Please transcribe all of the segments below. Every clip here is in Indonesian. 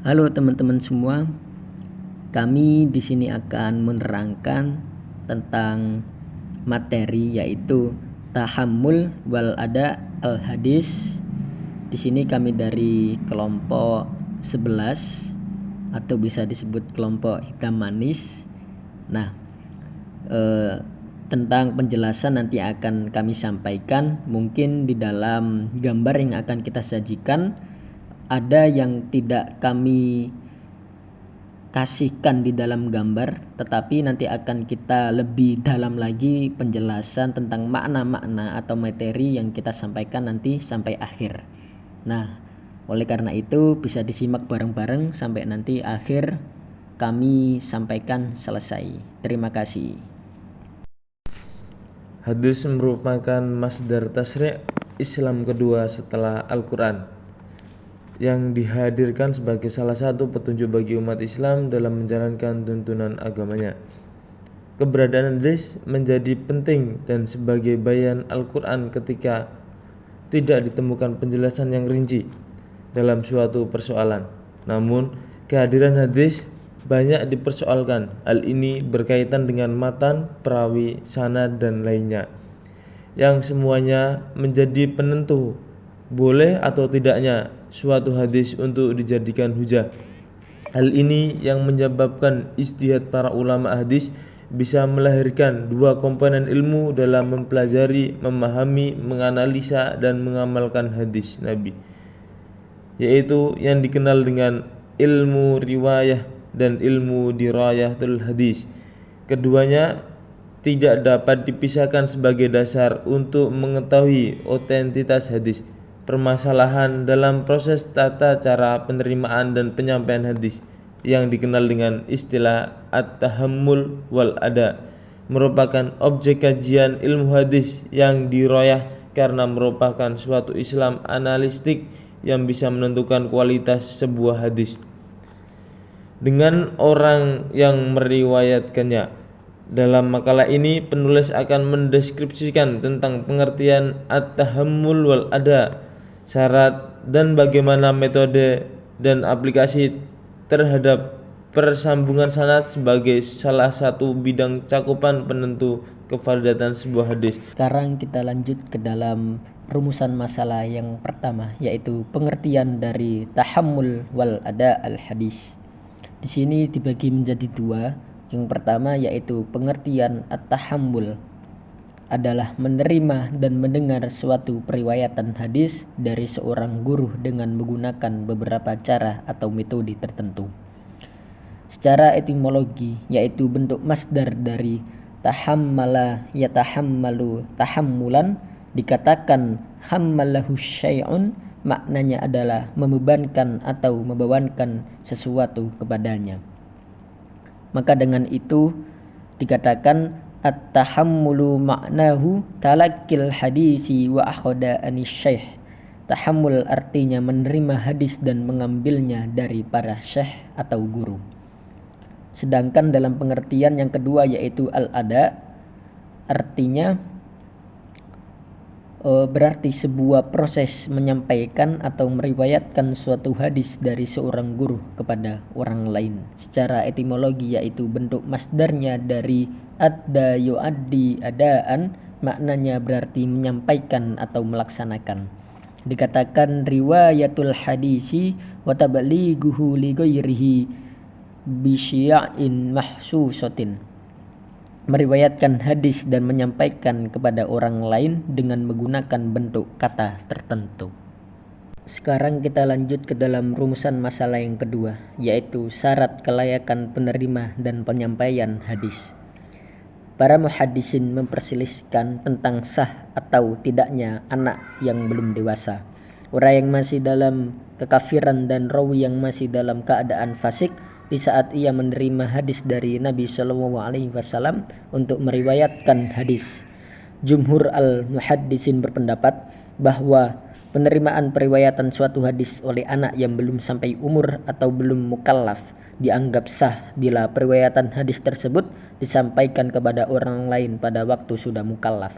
Halo teman-teman semua, kami di sini akan menerangkan tentang materi yaitu tahammul wal ada al hadis. Di sini kami dari kelompok 11 atau bisa disebut kelompok hitam manis. Nah, tentang penjelasan nanti akan kami sampaikan. Mungkin di dalam gambar yang akan kita sajikan ada yang tidak kami kasihkan di dalam gambar, tetapi nanti akan kita lebih dalam lagi penjelasan tentang makna-makna atau materi yang kita sampaikan nanti sampai akhir. Nah, oleh karena itu bisa disimak bareng-bareng sampai nanti akhir kami sampaikan selesai. Terima kasih. Hadis merupakan masdar tasyri' Islam kedua setelah Al-Quran, yang dihadirkan sebagai salah satu petunjuk bagi umat Islam dalam menjalankan tuntunan agamanya. Keberadaan hadis menjadi penting dan sebagai bayan Al-Quran ketika tidak ditemukan penjelasan yang rinci dalam suatu persoalan. Namun, kehadiran hadis banyak dipersoalkan. Hal ini berkaitan dengan matan, perawi, sanad, dan lainnya, yang semuanya menjadi penentu boleh atau tidaknya suatu hadis untuk dijadikan hujah. Hal ini yang menyebabkan ijtihad para ulama hadis bisa melahirkan dua komponen ilmu dalam mempelajari, memahami, menganalisa, dan mengamalkan hadis Nabi, yaitu yang dikenal dengan ilmu riwayah dan ilmu dirayatul hadis. Keduanya tidak dapat dipisahkan sebagai dasar untuk mengetahui otentitas hadis. Permasalahan dalam proses tata cara penerimaan dan penyampaian hadis yang dikenal dengan istilah at-tahammul wal ada merupakan objek kajian ilmu hadis yang dirayah karena merupakan suatu Islam analistik yang bisa menentukan kualitas sebuah hadis dengan orang yang meriwayatkannya. Dalam makalah ini penulis akan mendeskripsikan tentang pengertian at-tahammul wal ada, syarat dan bagaimana metode dan aplikasi terhadap persambungan sanad sebagai salah satu bidang cakupan penentu kevalidatan sebuah hadis. Sekarang kita lanjut ke dalam rumusan masalah yang pertama, yaitu pengertian dari tahammul wal ada al hadis. Di sini dibagi menjadi dua. Yang pertama yaitu pengertian at-tahammul adalah menerima dan mendengar suatu periwayatan hadis dari seorang guru dengan menggunakan beberapa cara atau metode tertentu. Secara etimologi yaitu bentuk masdar dari tahammala yatahammalu tahammulan, dikatakan hammalahu syai'un, maknanya adalah membebankan atau membawakan sesuatu kepadanya. Maka dengan itu dikatakan at-tahammulu maknahu talaqqil hadisi wa akhadha anis syekh. Tahammul artinya menerima hadis dan mengambilnya dari para syekh atau guru. Sedangkan dalam pengertian yang kedua yaitu al-ada, artinya berarti sebuah proses menyampaikan atau meriwayatkan suatu hadis dari seorang guru kepada orang lain. Secara etimologi yaitu bentuk masdarnya dari adda yuaddi adaan, maknanya berarti menyampaikan atau melaksanakan. Dikatakan riwayatul hadisi wa tablighuhu li ghairihi bi syi'in mahsusatin, meriwayatkan hadis dan menyampaikan kepada orang lain dengan menggunakan bentuk kata tertentu. Sekarang kita lanjut ke dalam rumusan masalah yang kedua, yaitu syarat kelayakan penerima dan penyampaian hadis. Para muhaddisin memperselisihkan tentang sah atau tidaknya anak yang belum dewasa, orang yang masih dalam kekafiran, dan rawi yang masih dalam keadaan fasik di saat ia menerima hadis dari Nabi SAW untuk meriwayatkan hadis. Jumhur al-muhaddisin berpendapat bahwa penerimaan periwayatan suatu hadis oleh anak yang belum sampai umur atau belum mukallaf dianggap sah bila periwayatan hadis tersebut disampaikan kepada orang lain pada waktu sudah mukallaf.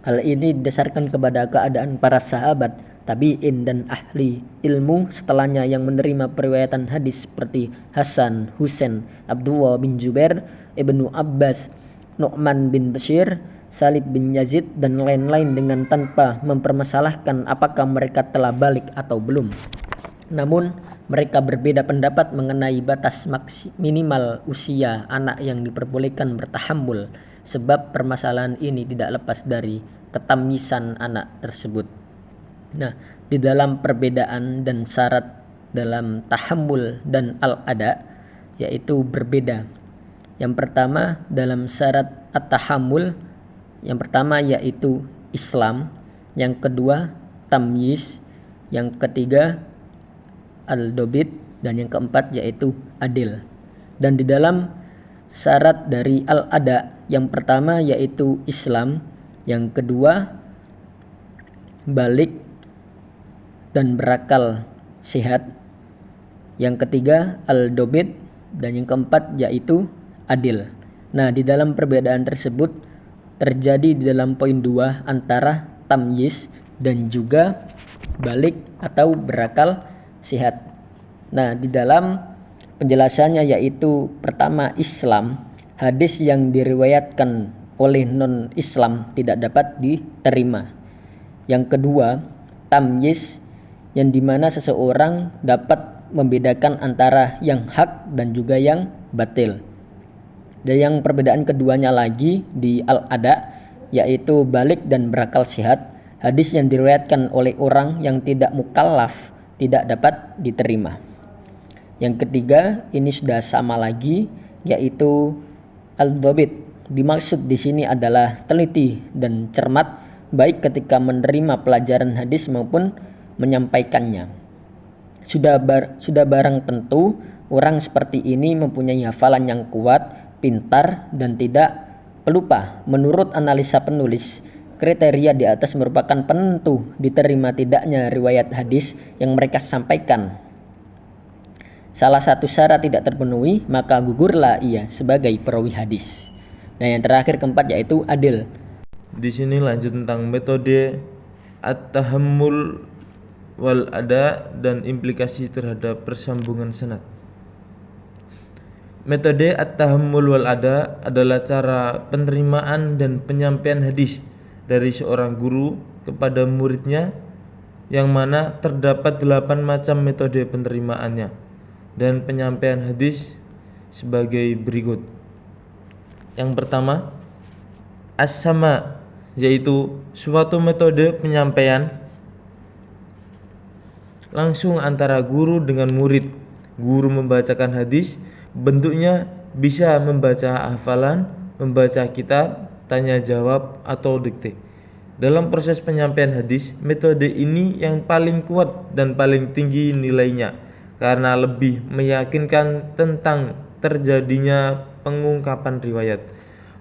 Hal ini didasarkan kepada keadaan para sahabat tabi'in dan ahli ilmu setelahnya yang menerima periwayatan hadis seperti Hasan, Husain, Abdullah bin Jubair, Ibnu Abbas, Nu'man bin Bashir, Salib bin Yazid dan lain-lain dengan tanpa mempermasalahkan apakah mereka telah balik atau belum. Namun mereka berbeda pendapat mengenai batas minimal usia anak yang diperbolehkan bertahammul, sebab permasalahan ini tidak lepas dari ketamyisan anak tersebut. Nah, di dalam perbedaan dan syarat dalam tahammul dan al-ada yaitu berbeda. Yang pertama dalam syarat at-tahammul, yang pertama yaitu Islam, yang kedua tamyiz, yang ketiga al-dobit, dan yang keempat yaitu adil. Dan di dalam syarat dari al-ada, yang pertama yaitu Islam, yang kedua balik dan berakal sehat, yang ketiga al-dobit, dan yang keempat yaitu adil. Nah, di dalam perbedaan tersebut terjadi di dalam poin 2 antara tamyiz dan juga balik atau berakal sehat. Nah, di dalam penjelasannya yaitu pertama Islam, hadis yang diriwayatkan oleh non-Islam tidak dapat diterima. Yang kedua tamyiz, yang dimana seseorang dapat membedakan antara yang hak dan juga yang batil. Dan yang perbedaan keduanya lagi di al-ada yaitu balik dan berakal sehat, hadis yang diriwayatkan oleh orang yang tidak mukallaf tidak dapat diterima. Yang ketiga ini sudah sama lagi yaitu al-dobit. Dimaksud di sini adalah teliti dan cermat baik ketika menerima pelajaran hadis maupun menyampaikannya. Sudah barang tentu orang seperti ini mempunyai hafalan yang kuat, pintar dan tidak pelupa. Menurut analisa penulis, kriteria di atas merupakan penentu diterima tidaknya riwayat hadis yang mereka sampaikan. Salah satu syarat tidak terpenuhi, maka gugurlah ia sebagai perawi hadis. Nah, yang terakhir keempat yaitu adil. Di sini lanjut tentang metode at-tahammul wal ada dan implikasi terhadap persambungan sanad. Metode at-tahammul wal ada adalah cara penerimaan dan penyampaian hadis dari seorang guru kepada muridnya, yang mana terdapat 8 macam metode penerimaannya dan penyampaian hadis sebagai berikut. Yang pertama, as-sama, yaitu suatu metode penyampaian langsung antara guru dengan murid. Guru membacakan hadis, bentuknya bisa membaca hafalan, membaca kitab, tanya jawab, atau dikte. Dalam proses penyampaian hadis, metode ini yang paling kuat dan paling tinggi nilainya karena lebih meyakinkan tentang terjadinya pengungkapan riwayat.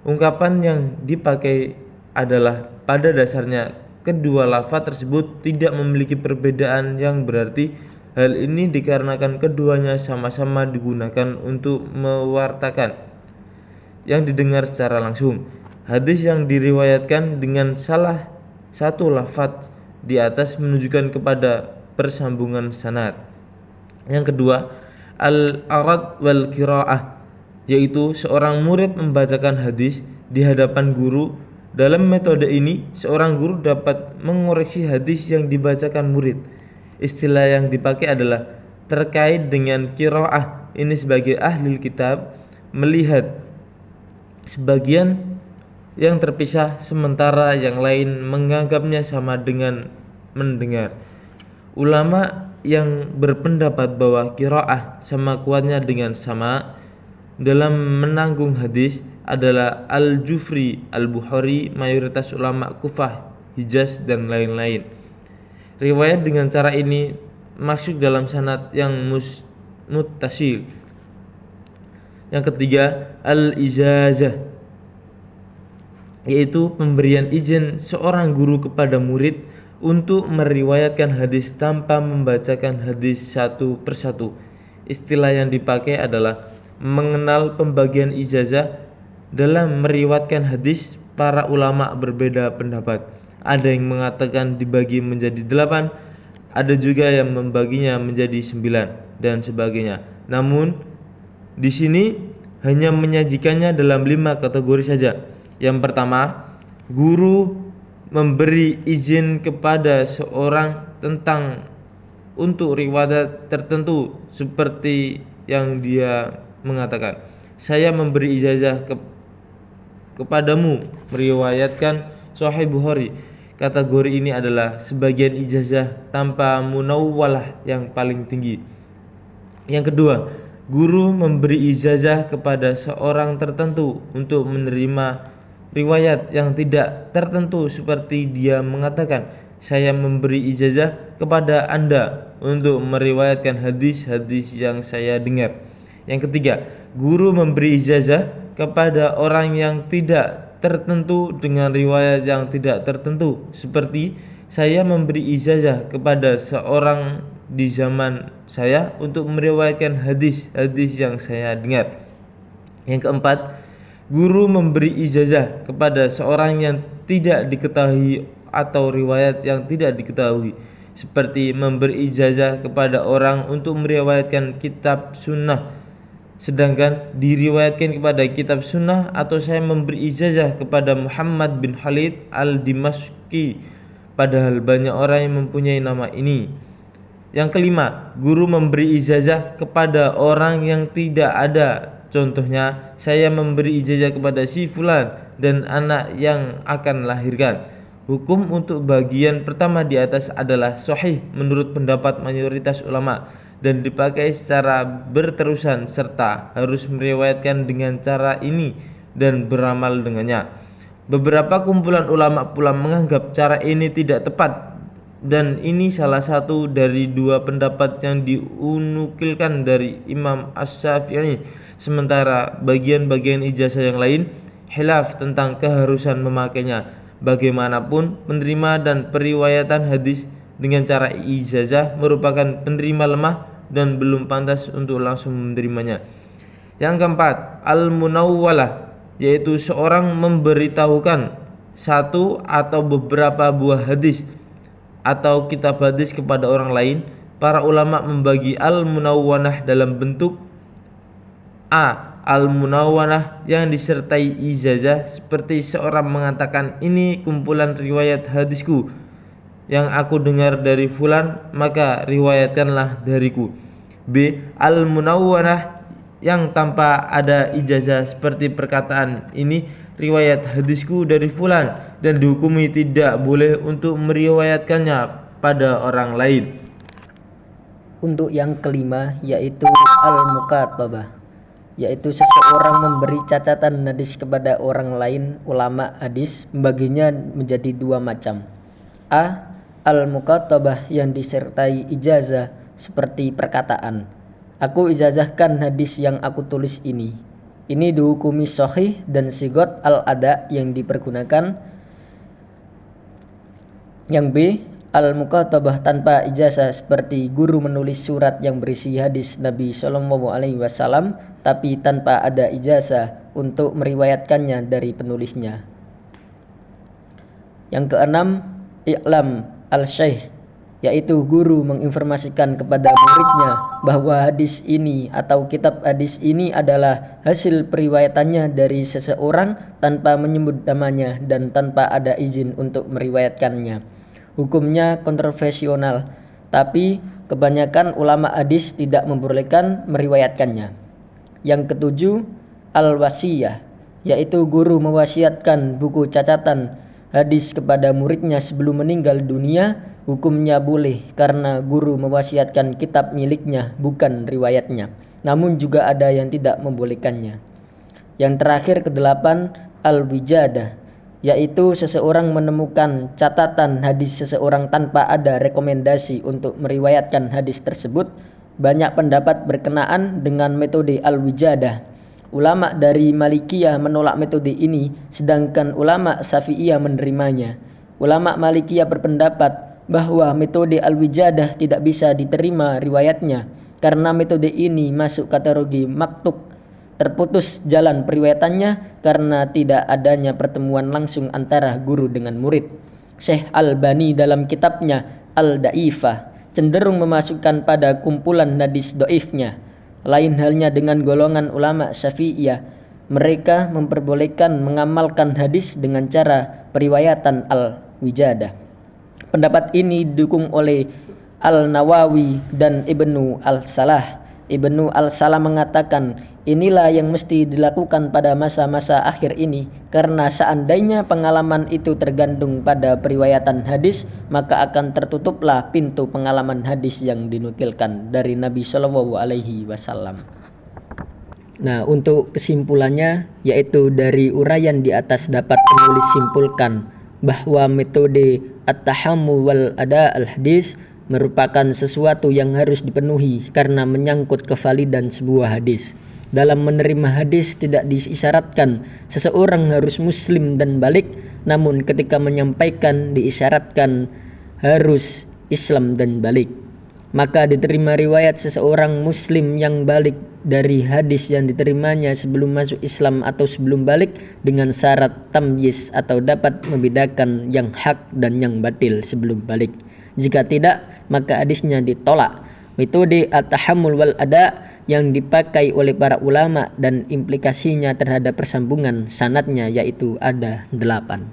Ungkapan yang dipakai adalah pada dasarnya kedua lafaz tersebut tidak memiliki perbedaan yang berarti. Hal ini dikarenakan keduanya sama-sama digunakan untuk mewartakan yang didengar secara langsung. Hadis yang diriwayatkan dengan salah satu lafaz di atas menunjukkan kepada persambungan sanad. Yang kedua, al-arad wal qiraah, yaitu seorang murid membacakan hadis di hadapan guru. Dalam metode ini, seorang guru dapat mengoreksi hadis yang dibacakan murid. Istilah yang dipakai adalah terkait dengan qiraah. Ini sebagai ahli kitab melihat sebagian yang terpisah sementara yang lain menganggapnya sama dengan mendengar. Ulama yang berpendapat bahwa qiraah sama kuatnya dengan sama dalam menanggung hadis adalah Al-Jufri, Al-Bukhari, mayoritas ulama Kufah, Hijaz, dan lain-lain. Riwayat dengan cara ini masuk dalam sanad yang muttasil. Yang ketiga, al-ijazah, yaitu pemberian izin seorang guru kepada murid untuk meriwayatkan hadis tanpa membacakan hadis satu persatu. Istilah yang dipakai adalah mengenal pembagian ijazah. Dalam meriwayatkan hadis, para ulama berbeda pendapat. Ada yang mengatakan dibagi menjadi 8, Ada juga yang membaginya menjadi 9 dan sebagainya. Namun di sini hanya menyajikannya dalam 5 kategori saja. Yang pertama, guru memberi izin kepada seorang tentang untuk riwayat tertentu seperti yang dia mengatakan, saya memberi ijazah kepadamu meriwayatkan Sahih Bukhari. Kategori ini adalah sebagian ijazah tanpa munawwalah yang paling tinggi. Yang kedua, guru memberi ijazah kepada seorang tertentu untuk menerima riwayat yang tidak tertentu seperti dia mengatakan, saya memberi ijazah kepada Anda untuk meriwayatkan hadis-hadis yang saya dengar. Yang ketiga, guru memberi ijazah kepada orang yang tidak tertentu dengan riwayat yang tidak tertentu seperti saya memberi ijazah kepada seorang di zaman saya untuk meriwayatkan hadis-hadis yang saya dengar. Yang keempat, guru memberi ijazah kepada seorang yang tidak diketahui atau riwayat yang tidak diketahui seperti memberi ijazah kepada orang untuk meriwayatkan kitab sunnah sedangkan diriwayatkan kepada kitab sunnah, atau saya memberi ijazah kepada Muhammad bin Khalid al-Dimashqi padahal banyak orang yang mempunyai nama ini. Yang kelima, guru memberi ijazah kepada orang yang tidak ada. Contohnya, saya memberi ijazah kepada si fulan dan anak yang akan lahirkan. Hukum untuk bagian pertama di atas adalah sahih menurut pendapat mayoritas ulama dan dipakai secara berterusan serta harus meriwayatkan dengan cara ini dan beramal dengannya. Beberapa kumpulan ulama pula menganggap cara ini tidak tepat dan ini salah satu dari dua pendapat yang diunukilkan dari Imam Asy-Syafi'i. Sementara bagian-bagian ijazah yang lain khilaf tentang keharusan memakainya. Bagaimanapun penerima dan periwayatan hadis dengan cara ijazah merupakan penerima lemah dan belum pantas untuk langsung menerimanya. Yang keempat, al-munawwalah, yaitu seorang memberitahukan satu atau beberapa buah hadis atau kitab hadis kepada orang lain. Para ulama membagi al-munawwanah dalam bentuk A. Al-munawwanah yang disertai ijazah seperti seorang mengatakan, ini kumpulan riwayat hadisku yang aku dengar dari fulan, maka riwayatkanlah dariku. B. Al-munawwanah yang tanpa ada ijazah seperti perkataan, ini riwayat hadisku dari fulan, dan dihukumi tidak boleh untuk meriwayatkannya pada orang lain. Untuk yang kelima yaitu al-mukatabah, yaitu seseorang memberi catatan hadis kepada orang lain. Ulama hadis membaginya menjadi dua macam. A. Al-mukatabah yang disertai ijazah seperti perkataan, aku ijazahkan hadis yang aku tulis ini. Ini dihukumi sahih dan sigot al-ada yang dipergunakan. Yang B. Al-mukatabah tanpa ijazah seperti guru menulis surat yang berisi hadis Nabi SAW tapi tanpa ada ijazah untuk meriwayatkannya dari penulisnya. Yang keenam, i'lam al-syaikh, yaitu guru menginformasikan kepada muridnya bahwa hadis ini atau kitab hadis ini adalah hasil periwayatannya dari seseorang tanpa menyebut namanya dan tanpa ada izin untuk meriwayatkannya. Hukumnya kontroversial, tapi kebanyakan ulama hadis tidak membolehkan meriwayatkannya. Yang ketujuh, al-wasiyah, yaitu guru mewasiatkan buku catatan hadis kepada muridnya sebelum meninggal dunia. Hukumnya boleh karena guru mewasiatkan kitab miliknya, bukan riwayatnya. Namun juga ada yang tidak membolehkannya. Yang terakhir kedelapan, al-wijadah, yaitu seseorang menemukan catatan hadis seseorang tanpa ada rekomendasi untuk meriwayatkan hadis tersebut. Banyak pendapat berkenaan dengan metode al-wijadah. Ulama dari Malikiyah menolak metode ini, sedangkan ulama Syafi'iyah menerimanya. Ulama Malikiyah berpendapat bahwa metode al-wijadah tidak bisa diterima riwayatnya karena metode ini masuk kategori maktub, terputus jalan periwayatannya karena tidak adanya pertemuan langsung antara guru dengan murid. Syekh Al-Bani dalam kitabnya Al-Da'ifah cenderung memasukkan pada kumpulan hadis dhaifnya. Lain halnya dengan golongan ulama Syafi'iyah, mereka memperbolehkan mengamalkan hadis dengan cara periwayatan al-wijadah. Pendapat ini didukung oleh Al-Nawawi dan Ibnu Al-Salah. Ibnu Al-Salah mengatakan, inilah yang mesti dilakukan pada masa-masa akhir ini, karena seandainya pengalaman itu tergantung pada periwayatan hadis, maka akan tertutuplah pintu pengalaman hadis yang dinukilkan dari Nabi Shallallahu Alaihi Wasallam. Nah, untuk kesimpulannya, yaitu dari uraian di atas dapat penulis simpulkan bahwa metode at-tahammul wal ada al-hadis merupakan sesuatu yang harus dipenuhi karena menyangkut kevalidan sebuah hadis. Dalam menerima hadis tidak diisyaratkan seseorang harus muslim dan balik, namun ketika menyampaikan diisyaratkan harus Islam dan balik. Maka diterima riwayat seseorang muslim yang balik dari hadis yang diterimanya sebelum masuk Islam atau sebelum balik dengan syarat tamyiz atau dapat membedakan yang hak dan yang batil sebelum balik. Jika tidak, maka hadisnya ditolak. Metode at-tahammul wal ada yang dipakai oleh para ulama dan implikasinya terhadap persambungan sanadnya yaitu ada 8.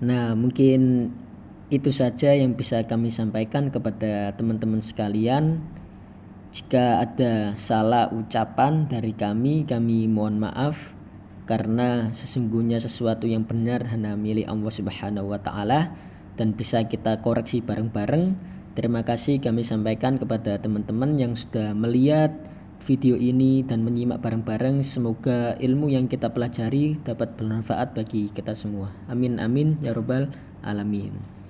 Nah, mungkin itu saja yang bisa kami sampaikan kepada teman-teman sekalian. Jika ada salah ucapan dari kami mohon maaf, karena sesungguhnya sesuatu yang benar hanya milik Allah Subhanahu wa taala dan bisa kita koreksi bareng-bareng. Terima kasih kami sampaikan kepada teman-teman yang sudah melihat video ini dan menyimak bareng-bareng. Semoga ilmu yang kita pelajari dapat bermanfaat bagi kita semua. Amin amin ya rabbal alamin.